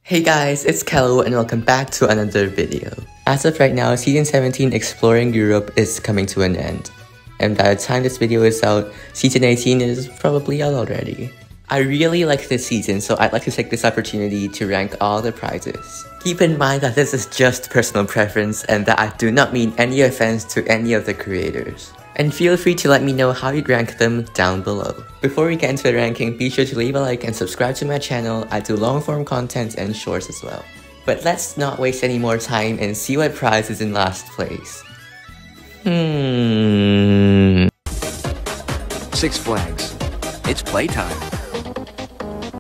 Hey guys, it's Kello and welcome back to another video. As of right now, Season 17 Exploring Europe is coming to an end. And by the time this video is out, Season 18 is probably out already. I really like this season, so I'd like to take this opportunity to rank all the prizes. Keep in mind that this is just personal preference and that I do not mean any offense to any of the creators. And feel free to let me know how you'd rank them down below. Before we get into the ranking, be sure to leave a like and subscribe to my channel. I do long form content and shorts as well. But let's not waste any more time and see what prize is in last place. Six Flags. It's playtime.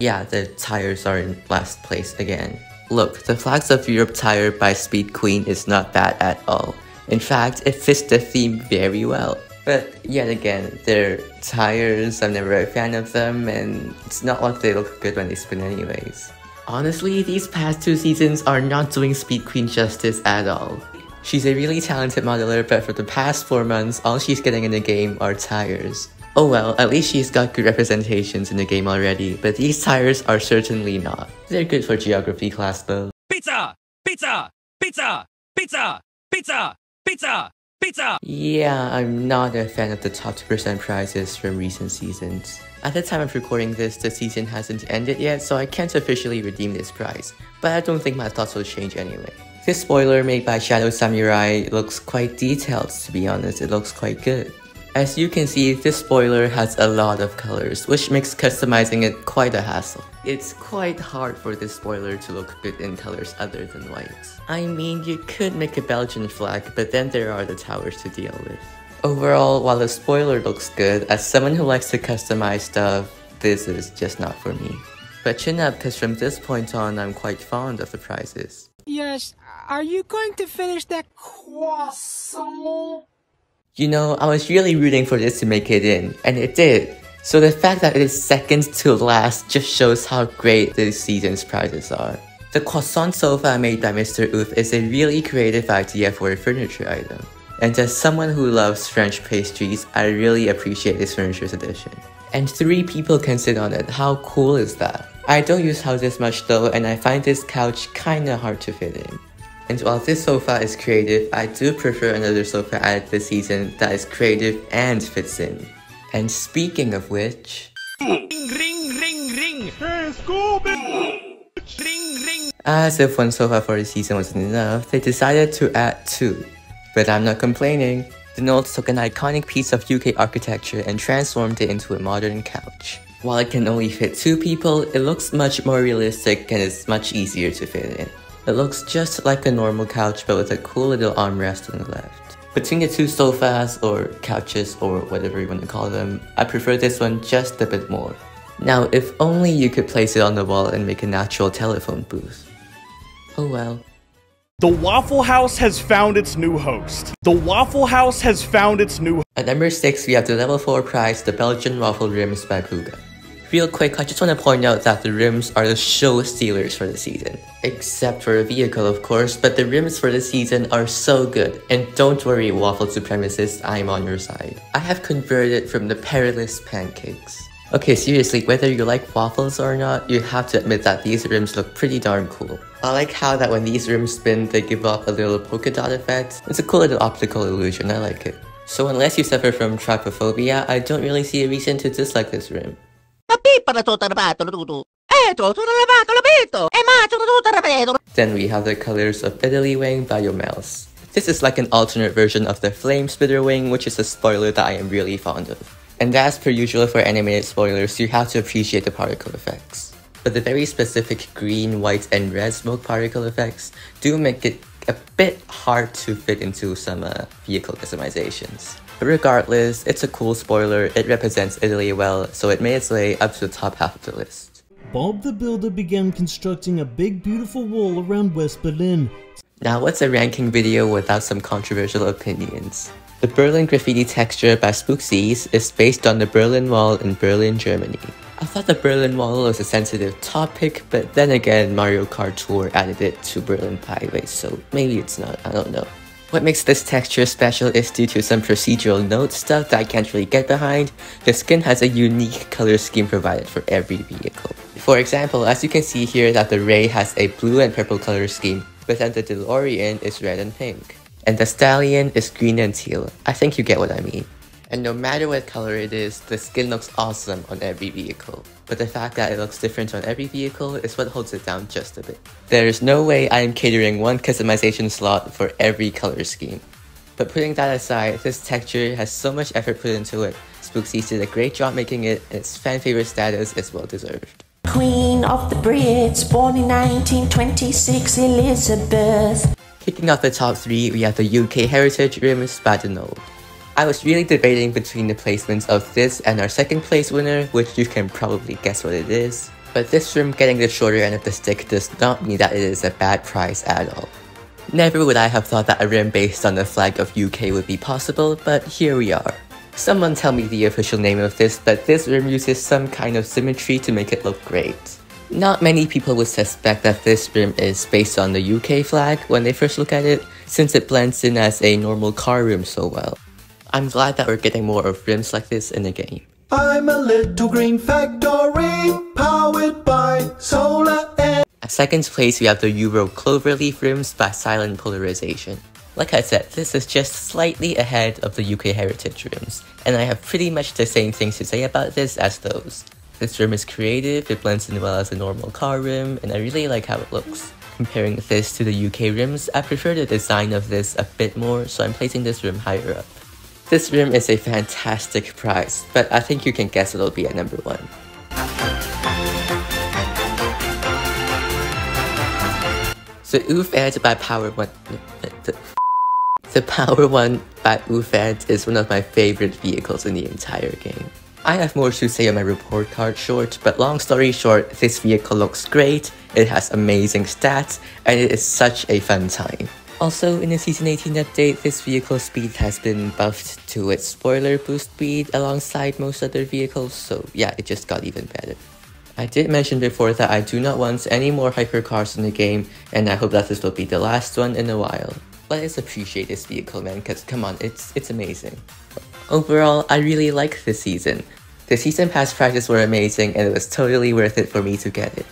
Yeah, the tires are in last place again. Look, the Flags of Europe tire by Speed Queen is not bad at all. In fact, it fits the theme very well. But yet again, their tires, I'm never a fan of them, and it's not like they look good when they spin anyways. Honestly, these past two seasons are not doing Speed Queen justice at all. She's a really talented modeler, but for the past 4 months, all she's getting in the game are tires. Oh well, at least she's got good representations in the game already, but these tires are certainly not. They're good for geography class though. Pizza! Pizza! Pizza! Pizza! Pizza! Pizza! Pizza! Yeah, I'm not a fan of the top 2% prizes from recent seasons. At the time of recording this, the season hasn't ended yet, so I can't officially redeem this prize, but I don't think my thoughts will change anyway. This spoiler made by Shadow Samurai looks quite detailed, to be honest. It looks quite good. As you can see, this spoiler has a lot of colors, which makes customizing it quite a hassle. It's quite hard for this spoiler to look good in colors other than white. I mean, you could make a Belgian flag, but then there are the towers to deal with. Overall, while the spoiler looks good, as someone who likes to customize stuff, this is just not for me. But chin up, cause from this point on, I'm quite fond of the prizes. Yes, are you going to finish that croissant? You know, I was really rooting for this to make it in, and it did. So the fact that it is second to last just shows how great this season's prizes are. The croissant sofa made by Mr. Oof is a really creative idea for a furniture item. And as someone who loves French pastries, I really appreciate this furniture's addition. And 3 people can sit on it, how cool is that? I don't use houses much though, and I find this couch kinda hard to fit in. And while this sofa is creative, I do prefer another sofa added this season that is creative and fits in. And speaking of which... Ring, ring, ring, ring! Hey, Scooby! Ring, ring! As if one sofa for the season wasn't enough, they decided to add 2. But I'm not complaining. The Knolls took an iconic piece of UK architecture and transformed it into a modern couch. While it can only fit 2 people, it looks much more realistic and is much easier to fit in. It looks just like a normal couch but with a cool little armrest on the left. Between the 2 sofas, or couches, or whatever you want to call them, I prefer this one just a bit more. Now, if only you could place it on the wall and make a natural telephone booth. Oh well. The Waffle House has found its new host. The Waffle House has found its new At number 6, we have the level 4 prize, the Belgian Waffle Rims by Puga. Real quick, I just want to point out that the rims are the show stealers for the season. Except for a vehicle of course, but the rims for the season are so good. And don't worry waffle supremacists, I'm on your side. I have converted from the perilous pancakes. Okay, seriously, whether you like waffles or not, you have to admit that these rims look pretty darn cool. I like how that when these rims spin, they give off a little polka dot effect. It's a cool little optical illusion, I like it. So unless you suffer from trypophobia, I don't really see a reason to dislike this rim. Then we have the colors of Italy wing by Yomels. This is like an alternate version of the Flame Spitter wing, which is a spoiler that I am really fond of. And as per usual for animated spoilers, you have to appreciate the particle effects. But the very specific green, white, and red smoke particle effects do make it a bit hard to fit into some vehicle customizations. But regardless, it's a cool spoiler, it represents Italy well, so it made its way up to the top half of the list. Bob the Builder began constructing a big beautiful wall around West Berlin. Now what's a ranking video without some controversial opinions? The Berlin graffiti texture by Spookseas is based on the Berlin Wall in Berlin, Germany. I thought the Berlin Wall was a sensitive topic, but then again Mario Kart Tour added it to Berlin Byways, so maybe it's not, I don't know. What makes this texture special is due to some procedural note stuff that I can't really get behind. The skin has a unique color scheme provided for every vehicle. For example, as you can see here that the Ray has a blue and purple color scheme, but then the DeLorean is red and pink. And the Stallion is green and teal. I think you get what I mean. And no matter what color it is, the skin looks awesome on every vehicle. But the fact that it looks different on every vehicle is what holds it down just a bit. There's no way I am catering one customization slot for every color scheme. But putting that aside, this texture has so much effort put into it. Spooksy's did a great job making it, and its fan favorite status is well deserved. Queen of the Brits, born in 1926, Elizabeth. Kicking off the top 3, we have the UK Heritage Rims by Promenade. I was really debating between the placements of this and our second place winner, which you can probably guess what it is. But this rim getting the shorter end of the stick does not mean that it is a bad price at all. Never would I have thought that a rim based on the flag of UK would be possible, but here we are. Someone tell me the official name of this, but this rim uses some kind of symmetry to make it look great. Not many people would suspect that this rim is based on the UK flag when they first look at it, since it blends in as a normal car rim so well. I'm glad that we're getting more of rims like this in the game. I'm a little green factory, powered by solar and... At second place, we have the Euro Cloverleaf rims by Silent Polarization. Like I said, this is just slightly ahead of the UK Heritage rims, and I have pretty much the same things to say about this as those. This rim is creative, it blends in well as a normal car rim, and I really like how it looks. Comparing this to the UK rims, I prefer the design of this a bit more, so I'm placing this rim higher up. This rim is a fantastic price, but I think you can guess it'll be at number 1. The Oof Ed by Power One... The Power One by Oof Ed is one of my favorite vehicles in the entire game. I have more to say on my report card short, but long story short, this vehicle looks great, it has amazing stats, and it is such a fun time. Also, in the Season 18 update, this vehicle's speed has been buffed to its spoiler boost speed alongside most other vehicles, so yeah, it just got even better. I did mention before that I do not want any more hypercars in the game, and I hope that this will be the last one in a while. Let us appreciate this vehicle, man, cause come on, it's amazing. Overall, I really like this season. The season pass prices were amazing, and it was totally worth it for me to get it.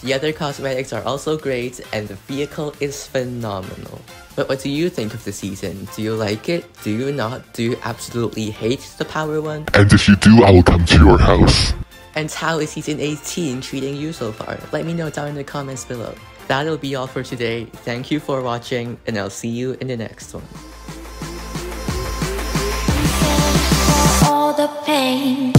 The other cosmetics are also great, and the vehicle is phenomenal. But what do you think of the season? Do you like it? Do you not? Do you absolutely hate the Power One? And if you do, I will come to your house. And how is Season 18 treating you so far? Let me know down in the comments below. That'll be all for today. Thank you for watching, and I'll see you in the next one. All the pain.